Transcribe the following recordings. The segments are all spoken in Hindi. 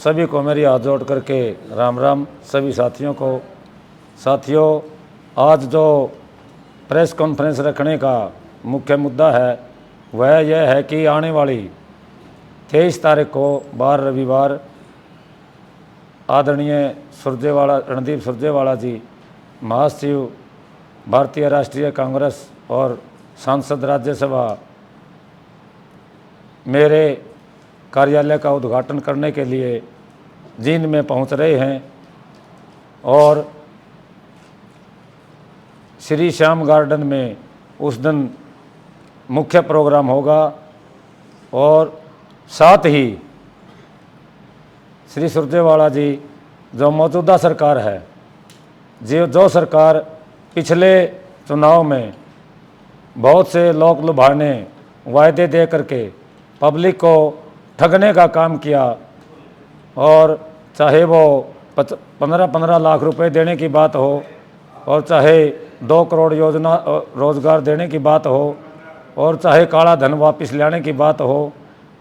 सभी को मेरी हाथ जोड़ करके राम राम। सभी साथियों को, साथियों आज जो प्रेस कॉन्फ्रेंस रखने का मुख्य मुद्दा है वह यह है कि आने वाली 23 तारीख को बार रविवार आदरणीय सुरजेवाला रणदीप सुरजेवाला जी महासचिव भारतीय राष्ट्रीय कांग्रेस और सांसद राज्यसभा मेरे कार्यालय का उद्घाटन करने के लिए जींद में पहुंच रहे हैं और श्री श्याम गार्डन में उस दिन मुख्य प्रोग्राम होगा और साथ ही श्री सुरजेवाला जी जो मौजूदा सरकार है, जो सरकार पिछले चुनाव में बहुत से लोक लुभाने वायदे दे करके पब्लिक को ठगने का काम किया और चाहे वो 15-15 लाख रुपए देने की बात हो और चाहे 2 करोड़ योजना रोजगार देने की बात हो और चाहे काला धन वापस लाने की बात हो,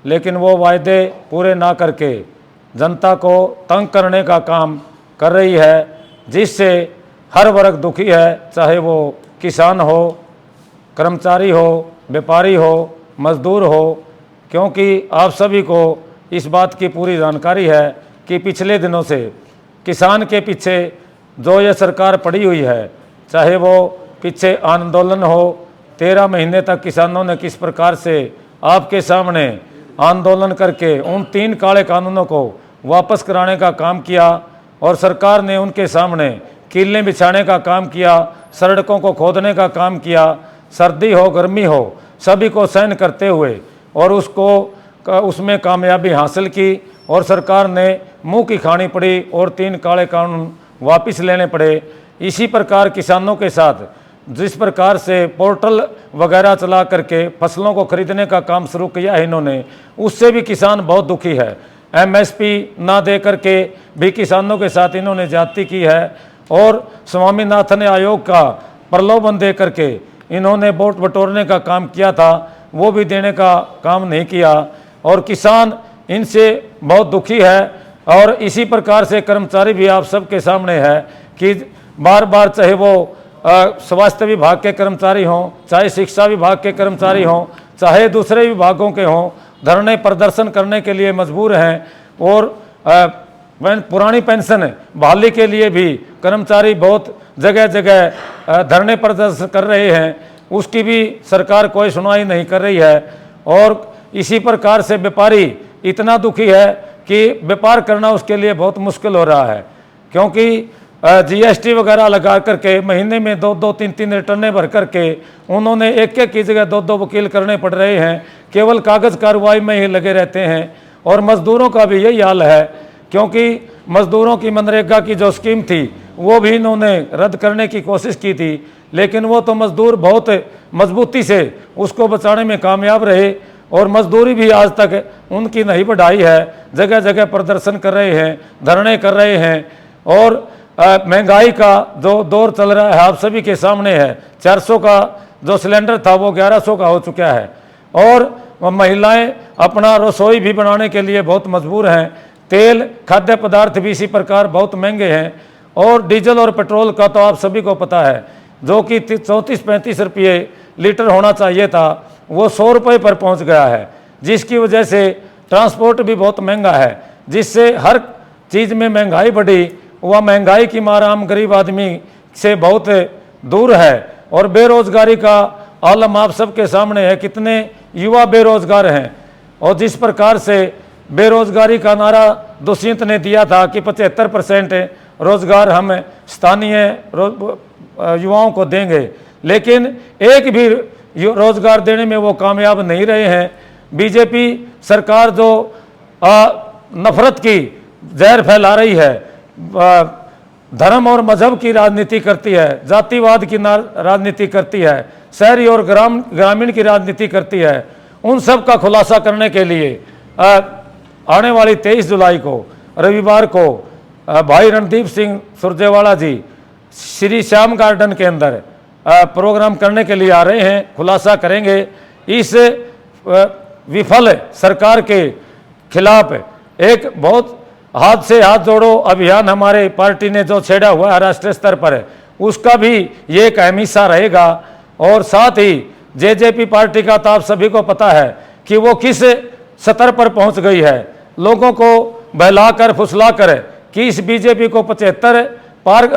लेकिन वो वायदे पूरे ना करके जनता को तंग करने का काम कर रही है, जिससे हर वर्ग दुखी है, चाहे वो किसान हो, कर्मचारी हो, व्यापारी हो, मजदूर हो। क्योंकि आप सभी को इस बात की पूरी जानकारी है कि पिछले दिनों से किसान के पीछे जो ये सरकार पड़ी हुई है, चाहे वो पीछे आंदोलन हो, 13 महीने तक किसानों ने किस प्रकार से आपके सामने आंदोलन करके उन 3 काले कानूनों को वापस कराने का काम किया और सरकार ने उनके सामने कीलें बिछाने का काम किया, सड़कों को खोदने का काम किया, सर्दी हो गर्मी हो सभी को सहन करते हुए और उसमें कामयाबी हासिल की और सरकार ने मुंह की खानी पड़ी और 3 काले कानून वापस लेने पड़े। इसी प्रकार किसानों के साथ जिस प्रकार से पोर्टल वगैरह चला करके फसलों को खरीदने का काम शुरू किया है इन्होंने, उससे भी किसान बहुत दुखी है। एमएसपी ना दे करके भी किसानों के साथ इन्होंने ज्यादती की है और स्वामीनाथन आयोग का प्रलोभन दे करके इन्होंने वोट बटोरने का काम किया था, वो भी देने का काम नहीं किया और किसान इनसे बहुत दुखी है। और इसी प्रकार से कर्मचारी भी आप सबके सामने है कि बार बार चाहे वो स्वास्थ्य विभाग के कर्मचारी हों, चाहे शिक्षा विभाग के कर्मचारी हों, चाहे दूसरे विभागों के हों, धरने प्रदर्शन करने के लिए मजबूर हैं और पुरानी पेंशन बहाली के लिए भी कर्मचारी बहुत जगह जगह धरने प्रदर्शन कर रहे हैं, उसकी भी सरकार कोई सुनवाई नहीं कर रही है। और इसी प्रकार से व्यापारी इतना दुखी है कि व्यापार करना उसके लिए बहुत मुश्किल हो रहा है, क्योंकि जीएसटी वगैरह लगा करके महीने में 2-2, 3-3 रिटर्नें भर करके उन्होंने एक की जगह 2-2 वकील करने पड़ रहे हैं, केवल कागज़ कार्रवाई में ही लगे रहते हैं। और मज़दूरों का भी यही हाल है, क्योंकि मज़दूरों की मनरेगा की जो स्कीम थी वो भी इन्होंने रद्द करने की कोशिश की थी, लेकिन वो तो मज़दूर बहुत मजबूती से उसको बचाने में कामयाब रहे और मजदूरी भी आज तक उनकी नहीं बढ़ाई है। जगह जगह प्रदर्शन कर रहे हैं, धरने कर रहे हैं और महंगाई का जो दौर चल रहा है आप सभी के सामने है। 400 का जो सिलेंडर था वो 1100 का हो चुका है और महिलाएं अपना रसोई भी बनाने के लिए बहुत मजबूर हैं। तेल खाद्य पदार्थ भी इसी प्रकार बहुत महंगे हैं और डीजल और पेट्रोल का तो आप सभी को पता है, जो कि 34-35 रुपये लीटर होना चाहिए था वो 100 रुपये पर पहुंच गया है, जिसकी वजह से ट्रांसपोर्ट भी बहुत महंगा है, जिससे हर चीज़ में महंगाई बढ़ी। वह महंगाई की मार आम गरीब आदमी से बहुत दूर है और बेरोजगारी का आलम आप सबके सामने है, कितने युवा बेरोजगार हैं। और जिस प्रकार से बेरोजगारी का नारा दुष्यंत ने दिया था कि 75% रोजगार हम स्थानीय युवाओं को देंगे, लेकिन एक भी रोजगार देने में वो कामयाब नहीं रहे हैं। बीजेपी सरकार जो नफरत की जहर फैला रही है, धर्म और मजहब की राजनीति करती है, जातिवाद की राजनीति करती है, शहरी और ग्रामीण की राजनीति करती है, उन सब का खुलासा करने के लिए आने वाली 23 जुलाई को रविवार को भाई रणदीप सिंह सुरजेवाला जी श्री श्याम गार्डन के अंदर प्रोग्राम करने के लिए आ रहे हैं। खुलासा करेंगे इस विफल सरकार के खिलाफ एक बहुत हाथ से हाथ जोड़ो अभियान हमारे पार्टी ने जो छेड़ा हुआ है राष्ट्रीय स्तर पर, उसका भी ये एक अहम हिस्सा रहेगा। और साथ ही जेजेपी पार्टी का तो आप सभी को पता है कि वो किस स्तर पर पहुंच गई है, लोगों को बहलाकर फुसलाकर कि इस बीजेपी को 75 पार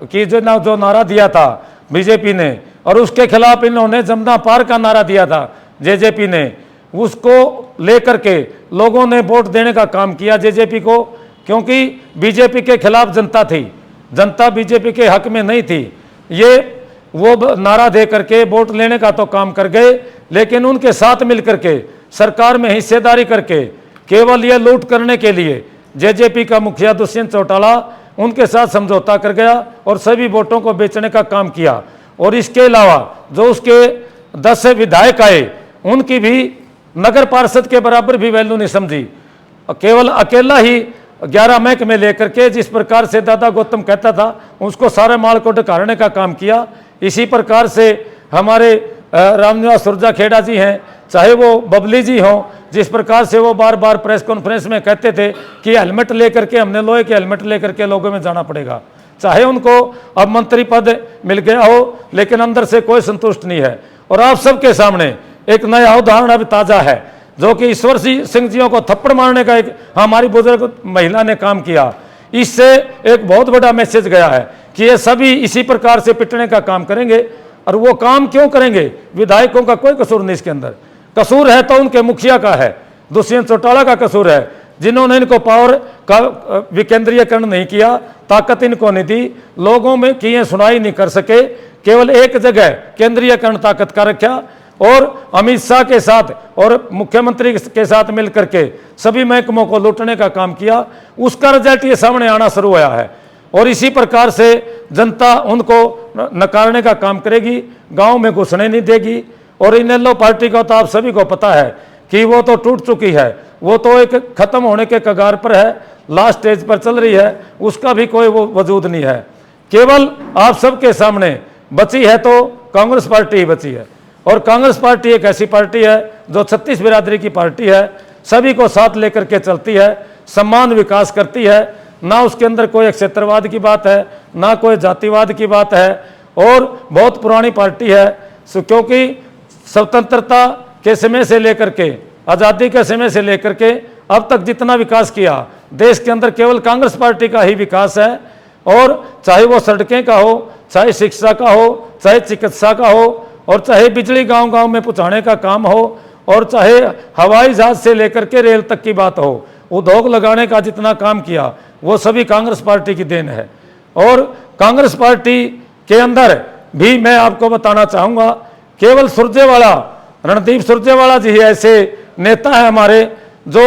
की जो नारा दिया था बीजेपी ने, और उसके खिलाफ इन्होंने जमना पार का नारा दिया था जेजेपी ने, उसको लेकर के लोगों ने वोट देने का काम किया जेजेपी को, क्योंकि बीजेपी के खिलाफ जनता थी, जनता बीजेपी के हक में नहीं थी। ये वो नारा दे करके वोट लेने का तो काम कर गए, लेकिन उनके साथ मिलकर के सरकार में हिस्सेदारी करके केवल ये लूट करने के लिए जेजेपी का मुखिया दुष्यंत चौटाला उनके साथ समझौता कर गया और सभी वोटों को बेचने का काम किया। और इसके अलावा जो उसके 10 विधायक आए, उनकी भी नगर पार्षद के बराबर भी वैल्यू नहीं समझी, केवल अकेला ही 11 महकमे लेकर के जिस प्रकार से दादा गौतम कहता था उसको सारे माल को ढकारने का काम किया। इसी प्रकार से हमारे रामनिवास सुरजाखेड़ा जी हैं, चाहे वो बबली जी हों, जिस प्रकार से वो बार बार प्रेस कॉन्फ्रेंस में कहते थे कि हेलमेट लेकर के, हमने लोहे के हेलमेट लेकर के लोगों में जाना पड़ेगा, चाहे उनको अब मंत्री पद मिल गया हो, लेकिन अंदर से कोई संतुष्ट नहीं है। और आप सबके सामने एक नया उदाहरण अभी ताजा है, जो कि ईश्वर सिंह जियों को थप्पड़ मारने का एक हमारी बुजुर्ग महिला ने काम किया। इससे एक बहुत बड़ा मैसेज गया है कि ये सभी इसी प्रकार से पिटने का काम करेंगे। और वो काम क्यों करेंगे? विधायकों का कोई कसूर नहीं इसके अंदर, कसूर है तो उनके मुखिया का है, दुष्यंत चौटाला का कसूर है, जिन्होंने इनको पावर का विकेंद्रीयकरण नहीं किया, ताकत इनको नहीं दी, लोगों में की ये सुनाई नहीं कर सके, केवल एक जगह केंद्रीयकरण ताकत का रखा और अमित शाह के साथ और मुख्यमंत्री के साथ मिलकर के सभी महकमों को लूटने का काम किया। उसका रिजल्ट ये सामने आना शुरू हुआ है और इसी प्रकार से जनता उनको नकारने का काम करेगी, गांव में घुसने नहीं देगी। और इनेलो पार्टी का तो आप सभी को पता है कि वो तो टूट चुकी है, वो तो एक खत्म होने के कगार पर है, लास्ट स्टेज पर चल रही है, उसका भी कोई वो वजूद नहीं है। केवल आप सबके सामने बची है तो कांग्रेस पार्टी ही बची है। और कांग्रेस पार्टी एक ऐसी पार्टी है जो 36 बिरादरी की पार्टी है, सभी को साथ लेकर के चलती है, सम्मान विकास करती है, ना उसके अंदर कोई क्षेत्रवाद की बात है, ना कोई जातिवाद की बात है। और बहुत पुरानी पार्टी है, क्योंकि स्वतंत्रता के समय से लेकर के आज़ादी के समय से लेकर के अब तक जितना विकास किया देश के अंदर केवल कांग्रेस पार्टी का ही विकास है। और चाहे वो सड़कें का हो, चाहे शिक्षा का हो, चाहे चिकित्सा का हो, और चाहे बिजली गांव-गांव में पहुंचाने का काम हो, और चाहे हवाई जहाज से लेकर के रेल तक की बात हो, उद्योग लगाने का जितना काम किया वो सभी कांग्रेस पार्टी की देन है। और कांग्रेस पार्टी के अंदर भी मैं आपको बताना चाहूँगा, केवल सुरजेवाला, रणदीप सुरजेवाला जी ऐसे नेता है हमारे जो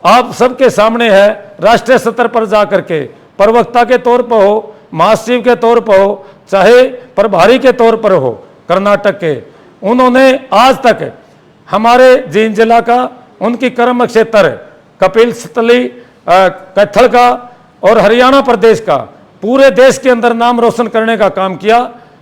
आप सबके सामने है, राष्ट्रीय स्तर पर जा करके प्रवक्ता के तौर पर हो, महासचिव के तौर पर हो, चाहे प्रभारी के तौर पर हो कर्नाटक के, उन्होंने आज तक हमारे जींद जिला का, उनकी कर्म क्षेत्र कपिल स्थली कैथल का और हरियाणा प्रदेश का पूरे देश के अंदर नाम रोशन करने का काम किया।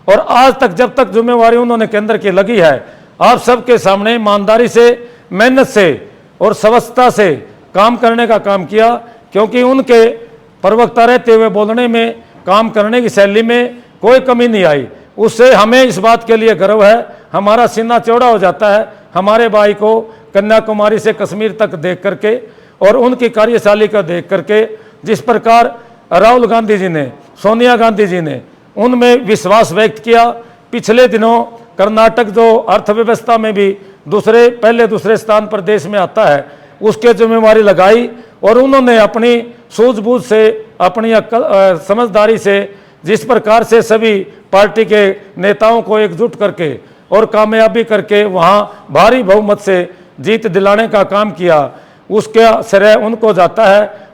और आज तक जब तक जिम्मेवारी उन्होंने केंद्र की लगी है, आप सबके सामने ईमानदारी से, मेहनत से और स्वच्छता से काम करने का काम किया। क्योंकि उनके प्रवक्ता रहते हुए बोलने में, काम करने की शैली में कोई कमी नहीं आई, उससे हमें इस बात के लिए गर्व है। हमारा सीना चौड़ा हो जाता है हमारे भाई को कन्याकुमारी से कश्मीर तक देख करके और उनकी कार्यशैली को देख करके। जिस प्रकार राहुल गांधी जी ने, सोनिया गांधी जी ने उनमें विश्वास व्यक्त किया। पिछले दिनों कर्नाटक जो अर्थव्यवस्था में भी पहले दूसरे स्थान पर देश में आता है, उसके जिम्मेवारी लगाई और उन्होंने अपनी सूझबूझ से, अपनी समझदारी से, जिस प्रकार से सभी पार्टी के नेताओं को एकजुट करके और कामयाबी करके वहाँ भारी बहुमत से जीत दिलाने का काम किया, उसका श्रेय उनको जाता है।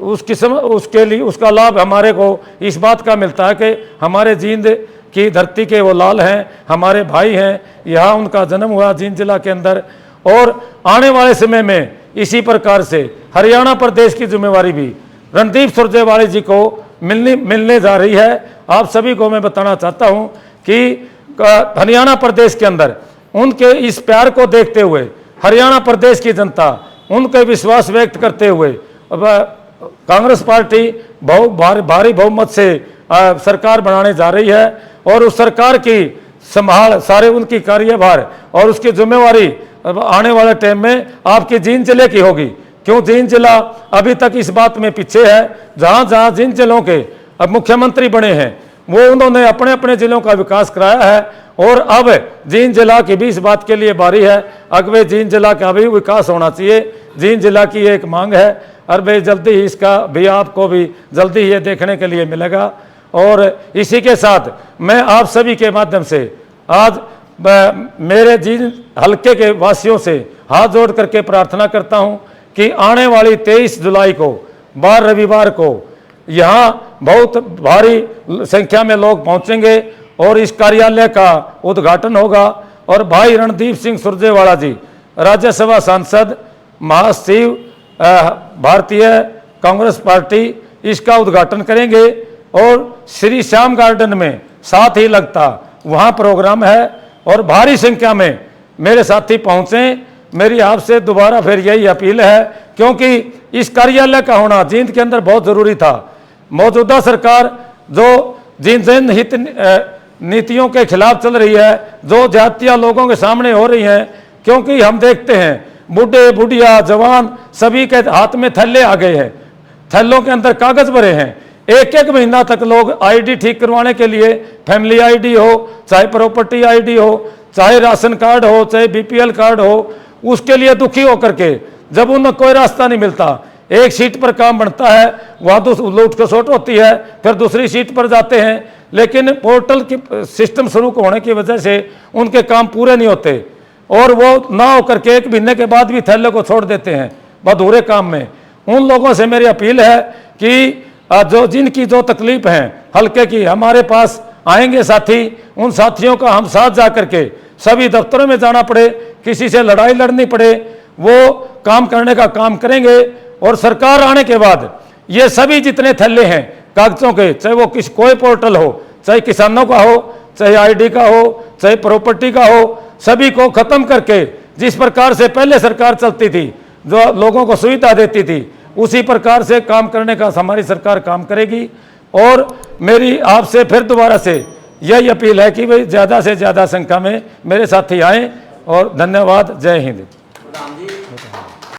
उसके लिए उसका लाभ हमारे को इस बात का मिलता है कि हमारे जींद की धरती के वो लाल हैं, हमारे भाई हैं, यहाँ उनका जन्म हुआ जींद जिला के अंदर। और आने वाले समय में इसी प्रकार से हरियाणा प्रदेश की जिम्मेवारी भी रणदीप सुरजेवाला जी को मिलने जा रही है। आप सभी को मैं बताना चाहता हूं कि हरियाणा प्रदेश के अंदर उनके इस प्यार को देखते हुए हरियाणा प्रदेश की जनता उनके विश्वास व्यक्त करते हुए अब कांग्रेस पार्टी भारी बहुमत से सरकार बनाने जा रही है और उस सरकार की संभाल सारे उनकी कार्यभार और उसकी जिम्मेवारी आने वाले टाइम में आपकी जींद जिले की होगी। क्यों जींद जिला अभी तक इस बात में पीछे है, जहां जहां जिन जिलों के अब मुख्यमंत्री बने हैं वो उन्होंने अपने अपने जिलों का विकास कराया है और अब जींद जिला की भी इस बात के लिए बारी है। अगवे जींद जिला का भी विकास होना चाहिए, जींद जिला की एक मांग है और भाई जल्दी ही इसका भी आपको भी जल्दी ही ये देखने के लिए मिलेगा। और इसी के साथ मैं आप सभी के माध्यम से आज मेरे जींद हलके के वासियों से हाथ जोड़ करके प्रार्थना करता हूं कि आने वाली 23 जुलाई को बार रविवार को यहाँ बहुत भारी संख्या में लोग पहुंचेंगे और इस कार्यालय का उद्घाटन होगा और भाई रणदीप सिंह सुरजेवाला जी राज्यसभा सांसद महासचिव भारतीय कांग्रेस पार्टी इसका उद्घाटन करेंगे और श्री श्याम गार्डन में साथ ही लगता वहाँ प्रोग्राम है और भारी संख्या में मेरे साथी पहुँचें। मेरी आपसे दोबारा फिर यही अपील है क्योंकि इस कार्यालय का होना जींद के अंदर बहुत ज़रूरी था। मौजूदा सरकार जो जिन हित नीतियों के खिलाफ चल रही है, जो जातियाँ लोगों के सामने हो रही हैं, क्योंकि हम देखते हैं बूढ़े बुढ़िया जवान सभी के हाथ में थैले आ गए हैं, थैलों के अंदर कागज भरे हैं। एक एक महीना तक लोग आईडी ठीक करवाने के लिए फैमिली आईडी हो, चाहे प्रॉपर्टी आईडी हो, चाहे राशन कार्ड हो, चाहे बीपीएल कार्ड हो, उसके लिए दुखी होकर के जब उन्हें कोई रास्ता नहीं मिलता, एक सीट पर काम बनता है वहाँ लूट खसोट होती है, फिर दूसरी सीट पर जाते हैं, लेकिन पोर्टल की सिस्टम शुरू होने की वजह से उनके काम पूरे नहीं होते और वो ना होकर के एक महीने के बाद भी थैले को छोड़ देते हैं अधूरे काम में। उन लोगों से मेरी अपील है कि जो जिनकी जो तकलीफ है हल्के की हमारे पास आएंगे साथी, उन साथियों का हम साथ जा करके सभी दफ्तरों में जाना पड़े, किसी से लड़ाई लड़नी पड़े, वो काम करने का काम करेंगे और सरकार आने के बाद ये सभी जितने थैले हैं कागजों के, चाहे वो कोई पोर्टल हो, चाहे किसानों का हो, चाहे आईडी का हो, चाहे प्रॉपर्टी का हो, सभी को खत्म करके जिस प्रकार से पहले सरकार चलती थी, जो लोगों को सुविधा देती थी, उसी प्रकार से काम करने का हमारी सरकार काम करेगी। और मेरी आपसे फिर दोबारा से यही अपील है कि भाई ज़्यादा से ज़्यादा संख्या में मेरे साथी आएँ और धन्यवाद। जय हिंद।